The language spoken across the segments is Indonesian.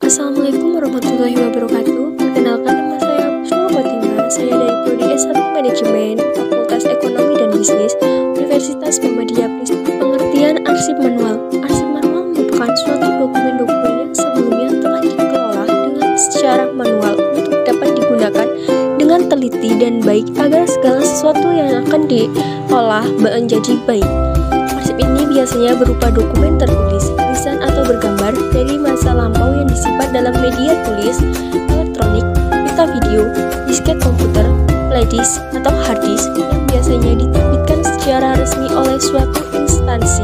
Assalamualaikum warahmatullahi wabarakatuh. Perkenalkan, nama saya Pusnul Fatima. Saya dari Prodi S1 Manajemen, Fakultas Ekonomi dan Bisnis, Universitas Muhammadiyah Pristin. Pengertian arsip manual. Arsip manual merupakan suatu dokumen-dokumen yang sebelumnya telah dikelola dengan secara manual untuk dapat digunakan dengan teliti dan baik agar segala sesuatu yang akan diolah menjadi baik. Arsip ini biasanya berupa dokumen tertulis, lisan atau bergambar dari masa lampau yang disimpan dalam media tulis, elektronik, pita video, disket komputer, flash atau hard disk yang biasanya diterbitkan secara resmi oleh suatu instansi.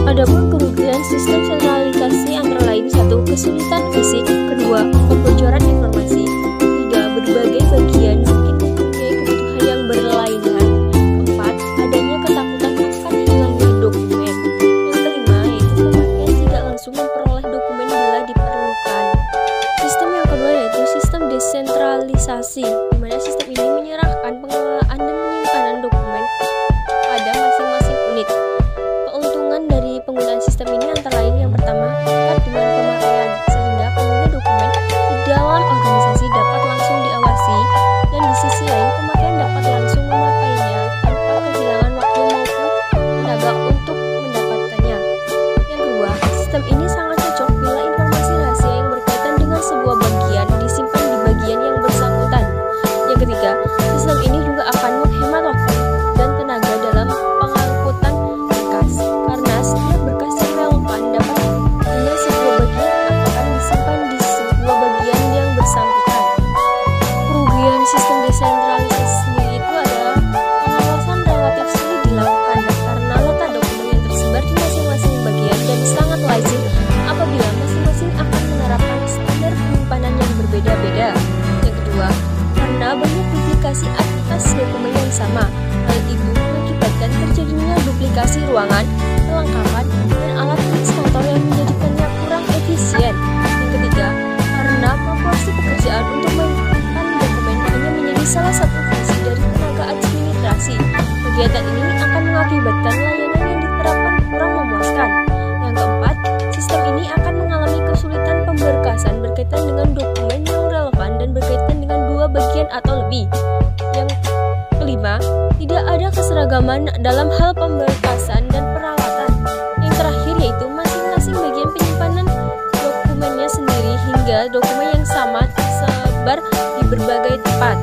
Adapun kerugian sistem sentralisasi antara lain: 1. Kesulitan fisik, 2. Kebocoran informasi, 3. Berbagai bagian mungkin mempunyai kebutuhan yang berlainan, 4. Adanya ketakutan akan hilangnya dokumen, yang kelima yaitu pemakaian tidak langsung memperoleh dokumen bila diperlukan. Sistem yang kedua yaitu sistem desentralisasi, di mana sistem ini menyerahkan pengelolaan dan penyimpanan dokumen pada masing-masing unit. Dari penggunaan sistem ini antara lain: yang pertama, dekat dengan pemakaian, sehingga pengguna dokumen di dalam organisasi dapat langsung diawasi, dan di sisi lain pemakaian dapat langsung memakainya tanpa kehilangan waktu maupun tenaga untuk mendapatkannya. Yang kedua, sistem ini sangat cocok bila informasi rahasia yang berkaitan dengan sebuah bagian disimpan di bagian yang bersangkutan. Yang ketiga, sistem ini juga akan menghemat waktu dan tenaga dalam pengangkutan berkas, karena setiap berkas yang relevan dapat dengan sebuah bagian akan disimpan di sebuah bagian yang bersangkutan. Kerugian sistem desentralisasi sendiri itu adalah pengawasan relatif sulit dilakukan karena letak dokumen yang tersebar di masing-masing bagian dan sangat lazim apabila masing-masing akan menerapkan standar penyimpanan yang berbeda-beda. Yang kedua, karena banyak duplikasi atas dokumen yang sama, hal itu mengakibatkan terjadinya duplikasi ruangan, perlengkapan, dan alat tulis kantor yang menjadikannya kurang efisien. Yang ketiga, karena proporsi pekerjaan untuk menyimpan dokumen hanya menjadi salah satu fungsi dari tenaga administrasi, kegiatan ini akan mengakibatkan layanan yang diterapkan kurang memuaskan. Yang keempat, sistem ini akan mengalami kesulitan pemberkasan berkaitan dengan dokumen yang relevan dan berkaitan dengan dua bagian atau lebih. Yang kelima, tidak ada keseragaman dalam hal pemberkasan dan peralatan. Yang terakhir yaitu masing-masing bagian penyimpanan dokumennya sendiri hingga dokumen yang sama tersebar di berbagai tempat.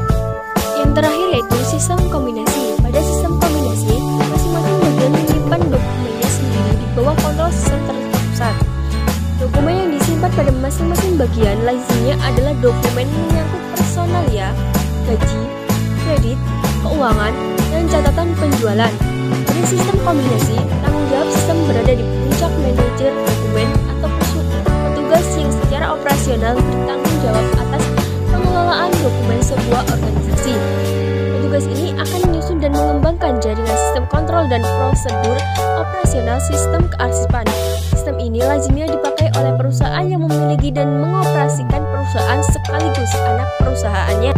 Yang terakhir yaitu sistem kombinasi. Pada sistem kombinasi, masing-masing bagian menyimpan dokumennya sendiri di bawah kontrol sistem terpusat. Dokumen yang disimpan pada masing-masing bagian lazimnya adalah dokumen menyangkut personalia, gaji, kredit, keuangan, dan catatan penjualan. Pada sistem kombinasi, tanggung jawab sistem berada di puncak manajer dokumen atau petugas yang secara operasional bertanggung jawab atas pengelolaan dokumen sebuah organisasi. Petugas ini akan menyusun dan mengembangkan jaringan sistem kontrol dan prosedur operasional sistem kearsipan. Sistem ini lazimnya dipakai oleh perusahaan yang memiliki dan mengoperasikan perusahaan sekaligus anak perusahaannya.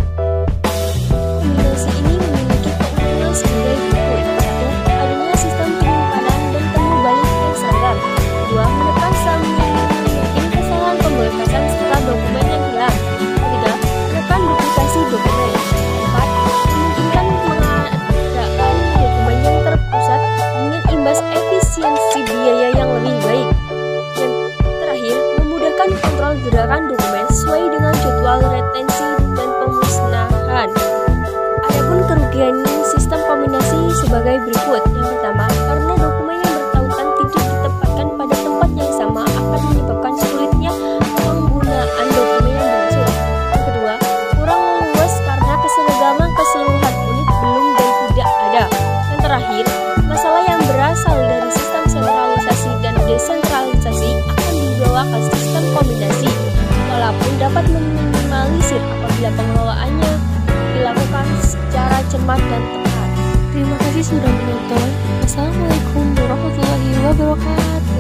Kombinasi ini memiliki keuntungan sebagai berikut: 1. Adanya sistem penyimpanan dan temu balik yang seragam. 2. Menekan meyakinkan kesalahan pemberkasan serta dokumen yang hilang. menggerakkan dokumen sesuai dengan jadwal retensi dan pemusnahan. Adapun kerugian sistem kombinasi sebagai berikut. Yang pertama, karena dokumen yang bertautan tidak ditempatkan pada tempat yang sama akan menyebabkan sulitnya penggunaan dokumen yang dimaksud. Yang kedua, kurang luas karena keseragaman keseluruhan unit belum dan tidak ada. Yang terakhir, masalah yang berasal dari sistem sentralisasi dan desentralisasi akan dibawa ke sistem kombinasi, walaupun dapat meminimalisir apabila pengelolaannya dilakukan secara cermat dan tepat. Terima kasih sudah menonton. Wassalamualaikum warahmatullahi wabarakatuh.